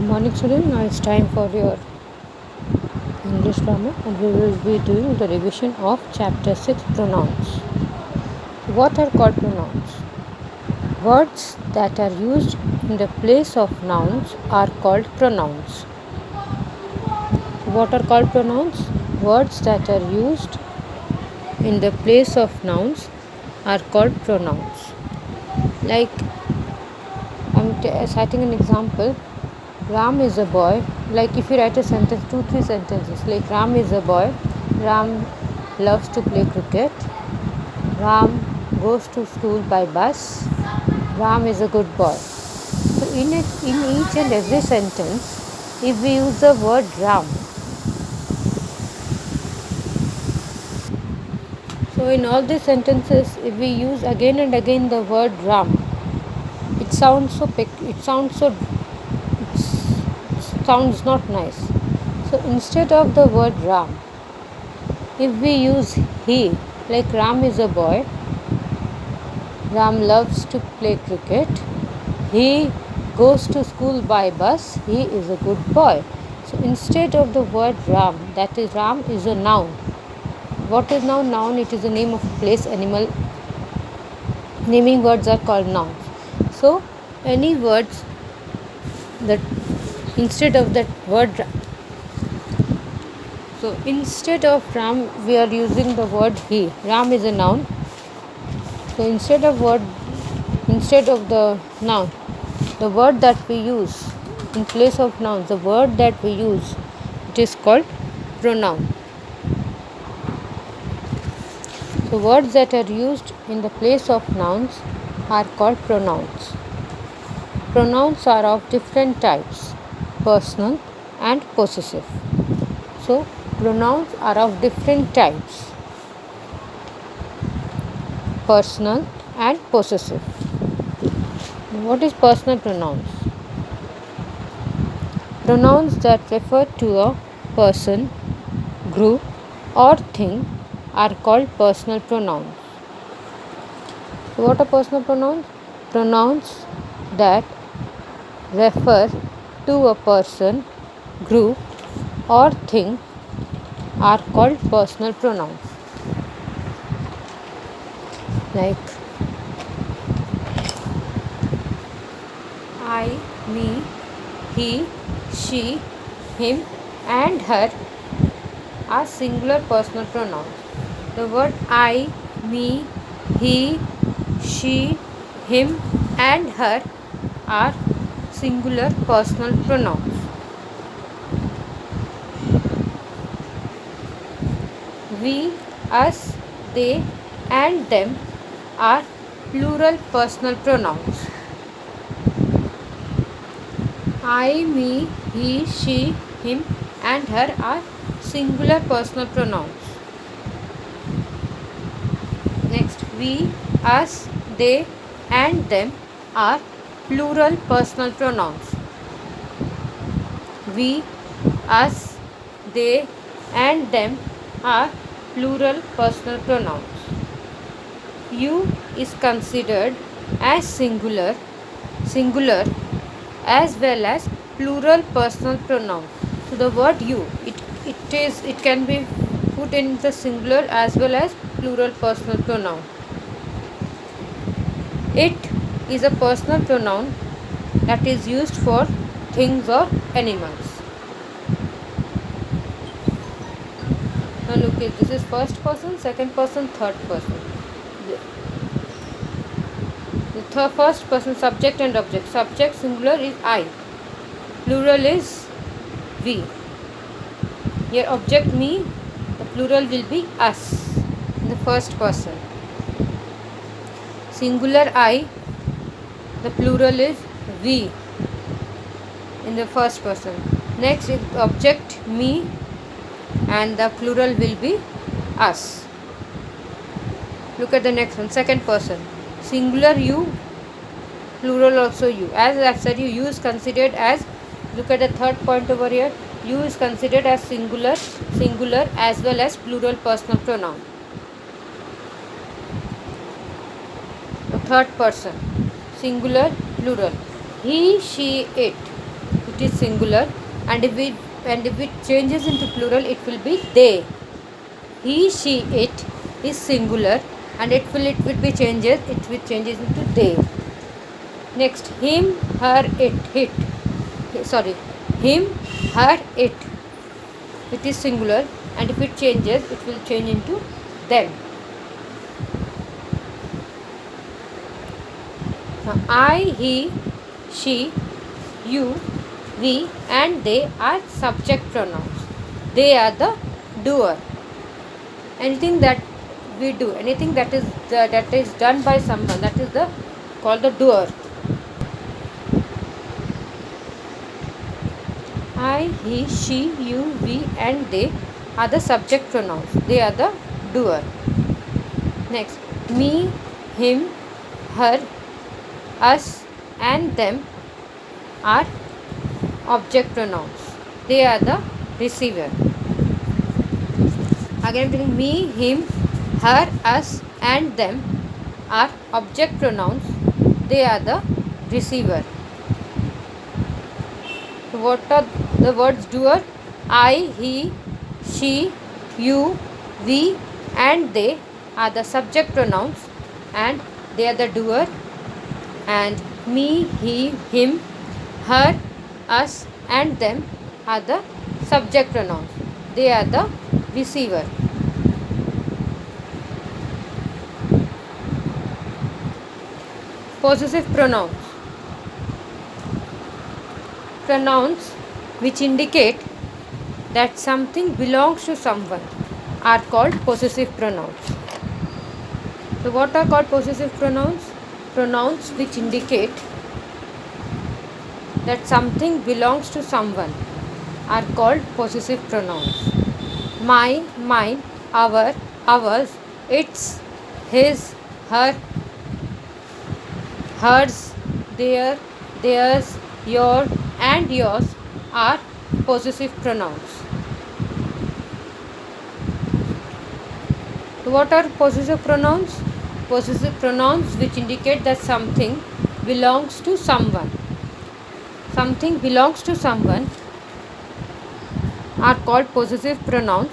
Morning students, now it's time for your English grammar and we will be doing the revision of chapter 6 pronouns. What are called pronouns? Words that are used in the place of nouns are called pronouns. What are called pronouns? Words that are used in the place of nouns are called pronouns. Like I'm citing an example. Ram is a boy. Like if you write a sentence, 2-3 sentences, like Ram is a boy, Ram loves to play cricket, Ram goes to school by bus, Ram is a good boy. So in each and every sentence, if we use the word Ram, so in all these sentences, if we use again and again the word Ram, it sounds not nice. So instead of the word Ram, if we use he, like Ram is a boy, Ram loves to play cricket, he goes to school by bus, he is a good boy. So instead of the word Ram, that is Ram is a noun. What is now noun? It is the name of a place, animal. Naming words are called nouns. So any words that instead of that word, so instead of Ram we are using the word he. Ram is a noun. So instead of the noun, the word that we use in place of nouns, the word that we use, it is called pronoun. So words that are used in the place of nouns are called pronouns. Pronouns are of different types, personal and possessive. So pronouns are of different types, personal and possessive. What is personal pronouns? Pronouns that refer to a person, group or thing are called personal pronouns. So what are personal pronouns? Pronouns that refer to a person, group or thing are called personal pronouns. Like I, me, he, she, him and her are singular personal pronouns. The word I, me, he, she, him and her are singular personal pronouns. We, us, they and them are plural personal pronouns. I, me, he, she, him and her are singular personal pronouns. Next, we, us, they and them are plural personal pronouns. We, us, they and them are plural personal pronouns. You is considered as singular as well as plural personal pronoun. So the word you, it can be put in the singular as well as plural personal pronoun. It is a personal pronoun that is used for things or animals. Now look at this is first person, second person, third person. The first person subject and object. Subject singular is I. Plural is we. Here object me, the plural will be us in the first person. Singular I, the plural is we in the first person. Next is object me and the plural will be us. Look at the next one, second person. Singular you, plural also you. As I said, you is considered as, look at the third point over here, you is considered as singular as well as plural personal pronoun. The third person, singular, plural. He, she, it. it is singular, and if it changes into plural, it will be they. He, she, it is singular, and it will be changes. It will changes into they. Next, him, her, it. Sorry, him, her, it. It is singular, and if it changes, it will change into them. Now, I, he, she, you, we, and they are subject pronouns. They are the doer. Anything that we do, anything that is done by someone, that is called the doer. I, he, she, you, we, and they are the subject pronouns. They are the doer. Next, me, him, her, us, and them are object pronouns. They are the receiver. Again, telling me, him, her, us, and them are object pronouns. They are the receiver. So what are the words doer? I, he, she, you, we, and they are the subject pronouns, and they are the doer. And me, he, him, her, us, and them are the subject pronouns. They are the receiver. Possessive pronouns. Pronouns which indicate that something belongs to someone are called possessive pronouns. So what are called possessive pronouns? Pronouns which indicate that something belongs to someone are called possessive pronouns. My, mine, our, ours, its, his, her, hers, their, theirs, your, and yours are possessive pronouns. So what are possessive pronouns? Possessive pronouns which indicate that something belongs to someone. Something belongs to someone are called possessive pronouns,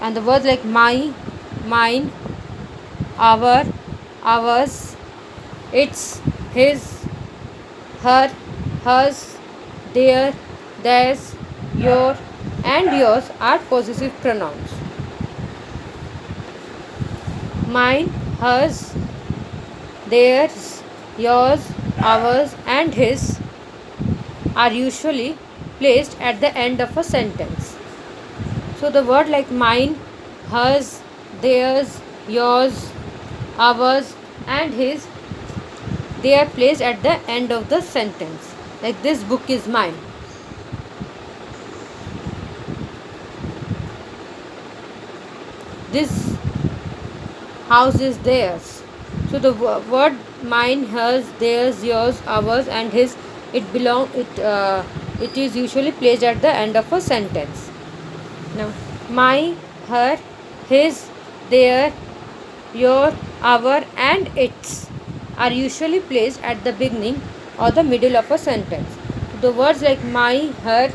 and the words like my, mine, our, ours, its, his, her, hers, their, theirs, your, and yours are possessive pronouns. Mine, hers, theirs, yours, ours, and his are usually placed at the end of a sentence. So the word like mine, hers, theirs, yours, ours, and his, they are placed at the end of the sentence. Like this book is mine. This house is theirs. So the word mine, hers, theirs, yours, ours, and his, it is usually placed at the end of a sentence. Now, my, her, his, their, your, our, and its are usually placed at the beginning or the middle of a sentence. The words like my, her,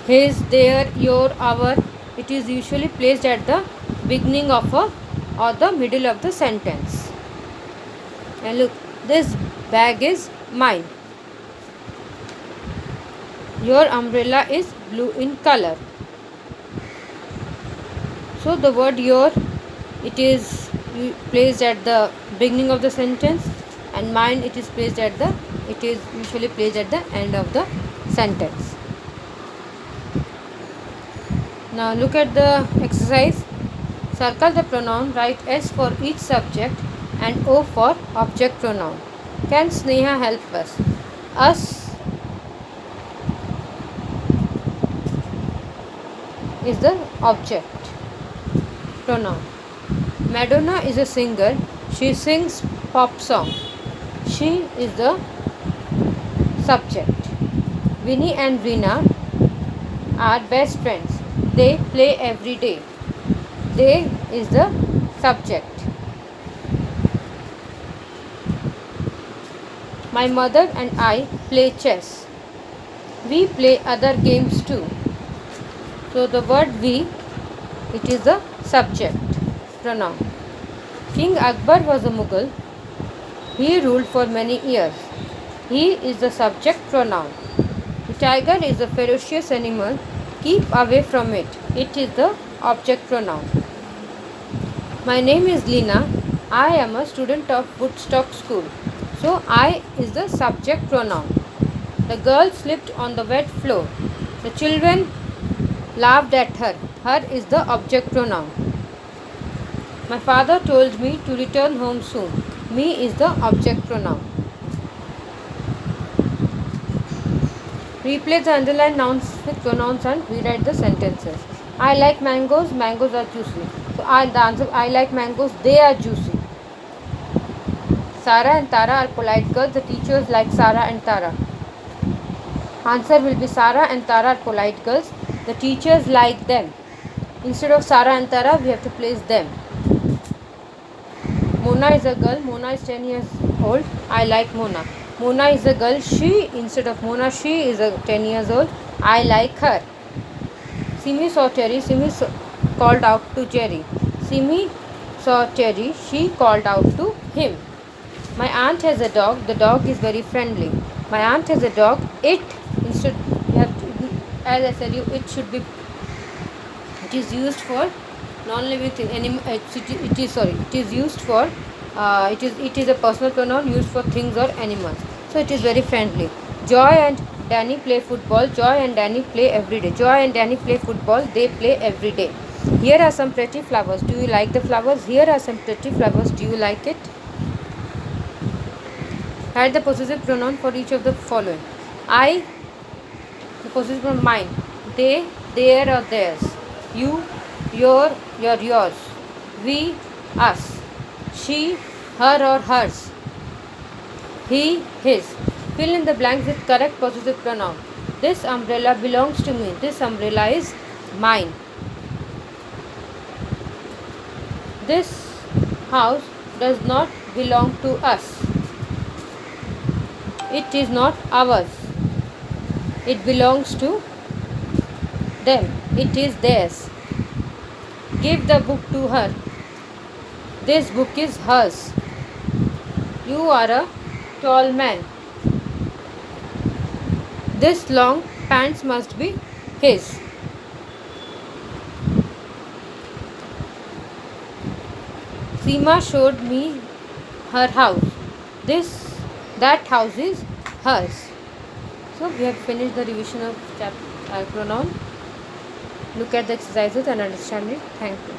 his, their, your, our, it is usually placed at the beginning of or the middle of the sentence. And look, this bag is mine. Your umbrella is blue in color. So the word your, it is placed at the beginning of the sentence, and mine, it is usually placed at the end of the sentence. Now look at the exercise. Circle the pronoun, write S for each subject and O for object pronoun. Can Sneha help us? Us is the object pronoun. Madonna is a singer. She sings pop song. She is the subject. Winnie and Rina are best friends. They play every day. They is the subject. My mother and I play chess. We play other games too. So the word we, it is the subject pronoun. King Akbar was a Mughal. He ruled for many years. He is the subject pronoun. The tiger is a ferocious animal. Keep away from it. It is the object pronoun. My name is Lina. I am a student of Woodstock School. So I is the subject pronoun. The girl slipped on the wet floor. The children laughed at her. Her is the object pronoun. My father told me to return home soon. Me is the object pronoun. Replace the underlined nouns with pronouns and rewrite the sentences. I like mangoes. Mangoes are juicy. So the answer, I like mangoes. They are juicy. Sarah and Tara are polite girls. The teachers like Sarah and Tara. Answer will be Sarah and Tara are polite girls. The teachers like them. Instead of Sarah and Tara, we have to place them. Mona is a girl. Mona is 10 years old. I like Mona. Mona is a girl. She, instead of Mona, she is 10 years old. I like her. Simi saw Terry. Simi called out to Jerry. Simi saw Terry. She called out to him. My aunt has a dog. The dog is very friendly. My aunt has a dog. It, instead, you have to, as I said, it should be, it is used for non-living thing. It is used for, it is a personal pronoun used for things or animals. So it is very friendly. Joy and Danny play football. Joy and Danny play every day. Joy and Danny play football. They play every day. Here are some pretty flowers. Do you like the flowers? Here are some pretty flowers. Do you like it? Add the possessive pronoun for each of the following. I, the possessive pronoun mine. They, their or theirs. You, your, yours. We, us. She, her or hers. He, his. Fill in the blanks with correct possessive pronoun. This umbrella belongs to me. This umbrella is mine. This house does not belong to us. It is not ours. It belongs to them. It is theirs. Give the book to her. This book is hers. You are a tall man. This long pants must be his. Seema showed me her house. That house is hers. So we have finished the revision of pronoun. Look at the exercises and understand it. Thank you.